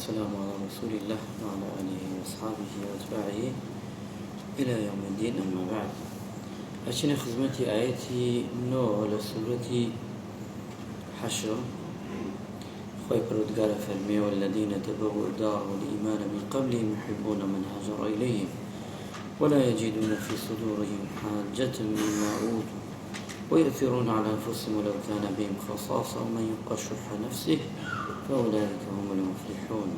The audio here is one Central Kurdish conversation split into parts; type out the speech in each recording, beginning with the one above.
والسلام على رسول الله وعلى آله وأصحابه وأتباعه إلى يوم الدين. أما بعد، أشن خدمتي آياتي نو لسورة حشر خوي برودقال فرمي والذين تبوأوا الدار والإيمان من قبلهم يحبون من هاجر إليهم ولا يجدون في صدورهم حاجة مما أوتوا ويؤثرون على أنفسهم ولو كان بهم خصاصة ومن يوق شح نفسه فأولئك هم المفلحون.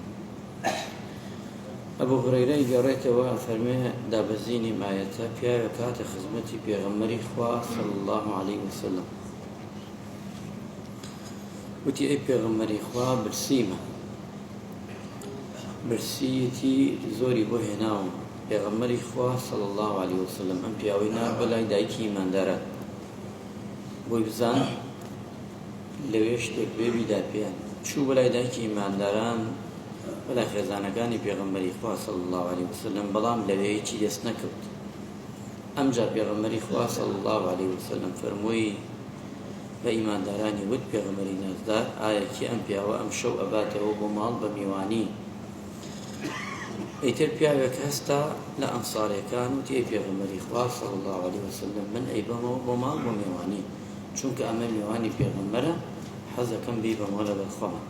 أبو هريرة قريت وفرمي دابزيني ما يتابع وكات خدمتي بيغمري خوا صلى الله عليه وسلم وتي أي بيغمري خوا برسيتي زوري بوهناو بيغمري خوا صلى الله عليه وسلم أم بياوينا بلاي دايكي من دارات بۆی بزان لەوێ شتێک بێ بیدا پێیان چوو بەلای دایکی ئیمانداران بەلای خێزانەکانی پێغەمبەری خوا صلی الله علیه وسلم، بەڵام لەوێیەکی دەست نەکەوت. ئەمجا پێغەمبەری خوا صلی الله علیه وسلم فەرمووی بە ئیماندارانی وت پێغەمبەری نازدار ئایا کی ئەم پیاوە ئەم شەو ئەباتەوە بۆ ماڵ بە میوانی؟ ئەیتر پیاوێک هەستا لە ئەنساریەکان وتی ئەی پێغەمبەری خوا صلی الله علیه وسلم من ئەیبەمەوە بۆ ماڵ بۆ میوانی، چونکە ئەمە میوانی پێغەمبەرە، حەزەکەم بی بەمەوە لەبەر خۆمە.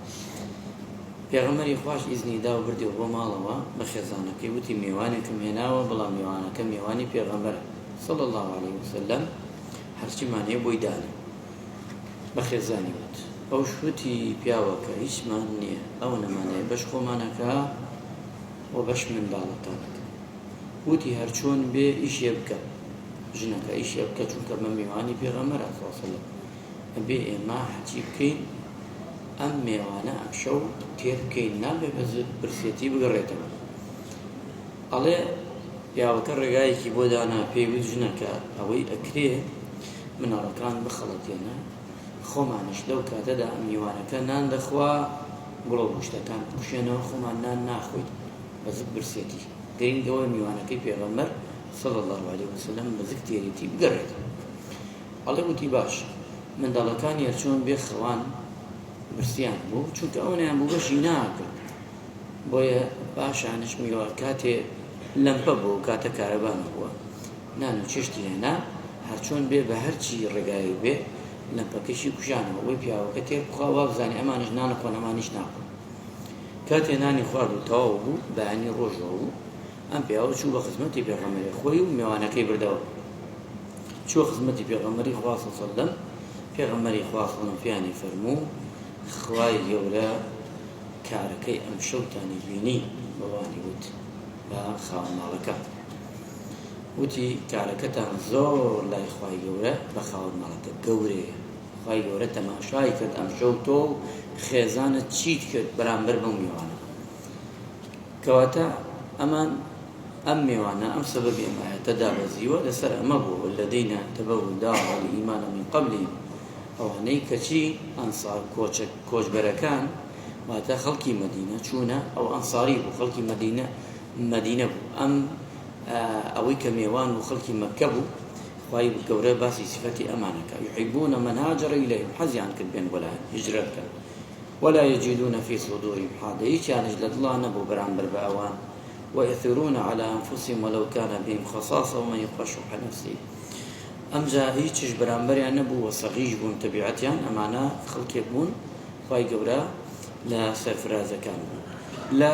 پێغەمبەری خوش ئیزنی دا و بردیەوە بۆ ماڵەوە بە خێزانەکەی وتی میوانێکم هێناوە، بەڵام میوانەکە میوانی پێغەمبەرە صلی الله علیه وسلم، هەرچیمان هەیە بۆی دانێ. بە خێزانی وت ئەوش وتی پیاوەکە هیچمان نییە، ئەو نەمانەیە بەش خۆمانەکە و بەش منداڵەکانەکە. وتی هەرچۆن بێ ئیشێ بکە، ژنەکە ئیشێ بکە، چونکە مە میوانی پێغەمبەرە صلی الله علیه وسلم، ئەبێ ئێمە حەجی بکەین ئەم میوانە ئەم شەو تێر بکەین، نابێ بە برسێتی بگەڕێتەوە. ئەڵێ پیاوەکە ڕێگایەکی بۆ دانا، پێیوت ژنەکە ئەوەی ئەکرێ مناڵەکان بخەڵەتێنە، خۆمانش لەو کاتەدا ئەم میوانەکە نان دەخوا، گوڵە و گوشتەکان بکوشێنەوە، خۆمان نان ناخۆیت بە برسێتی، گرنگەوە میوانەکەی پێغەمبەر صلی الله علیه وسلم بەزک تێریتی بگەڕێتەوە. ئەڵێ وتی باش، منداڵەکانی هەرچۆن بێ خەوان برسیان بوو، چونکە ئەو نیان بوو بەشی ناکرد، بۆیە پاشانش میوە کاتێ لەمپە بوو، کاتە کارەبان بووە، نان و چێشتی هێنا، هەرچۆن بێ بە هەرچی ڕێگایی بێ لەمپەکەشی کوژانەوە، وەی پیاوەکە تێر بخوا وا بزانێ ئەمانش نانەخۆن ئەمانیش ناخۆن. کاتێ نانی خوارد و تەواو بوو، بەیانی ڕۆژەوە بوو، ئەم پیاوە چوو بە خزمەتی پێغەمبەری خۆی و میوانەکەی بردەوە. چووە خزمەتی پێغەمبەری خوا صلی الله علیه وسلم، پێغەمبەری خوا فەرمووی فەرموو خوای گەورە کارەکەی ئەم شەوتانی بینی، بەوانی وت بە خاوەن ماڵەکە، وتی کارەکەتان زۆر لای خوای گەورە بە خاوەن ماڵەکە گەورەیە، خوای گەورە تەماشای کرد ئەم شەو تۆ خێزانت چیت کرد بەرامبەر بەو میوانە. کەواتە ئەمان ئەم میوانە ئەم سەبەبی ئەم ئایەتە دابەزیوە لەسەر ئەمە بوو والذین تبوؤوا الدار والإیمان من قبلهم، ئەوانەی کەچی ئەنسار کۆچبەرەکان، واتە خەڵکی مەدینە چوونە، ئەو ئەنساری بوو، خەڵکی مەدینە بوو، ئەم ئەوەی کە میوان بوو خەڵکی مەککە بوو، خوای گەورە باسی سیفەتی ئەمانەکە يحبون من هاجر إليهم، حەزیان کرد بێن بۆلایان هیجرە بکەن، ولا يجدون في صدورهم حاجة، هیچیانش لە دڵا نەبوو بەرامبەر بە ئەوان، ويؤثرون على أنفسهم ولو كان بهم خصاصة ومن يوق شح نفسه. ئەمجا هیچیش بەرامبەریان نەبوو و سەغیژ بوون تەبیعەتیان، ئەمانە خەڵکێک بوون خوای گەورە لە سەرفرازەکان بوون. لە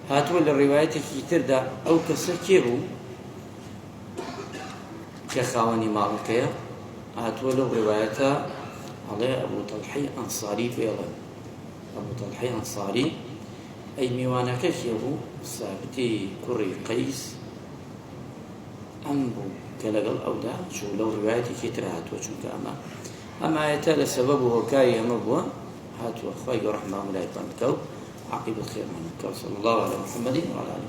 هاتووە لە ڕیوایەتێکی تردا ئەو کەسە کێ بوو کە خاوەنی ماڵەکەیە، هاتووە لەو ڕیوایەتە ئەڵێ ئەبوو تەڵحەی ئەنساری پێڵێن، ئەبوو تەڵحەی ئەنساری ئەی میوانەکە کێ بوو؟ سابتی کوڕی قەیس ئەم بوو کە لەگەڵ ئەودا چوو لەو ڕیوایەتێکی تر هاتووە، چونکە ئەم ئایەتە لە سەبەب و هۆکاری ئەمە بووە هاتووە. خوای گەورە ڕەحمەت و مەلایەکەتی بکە و عاقبەت خێرمان بکە. صلی الله علی محەمەد و علی آله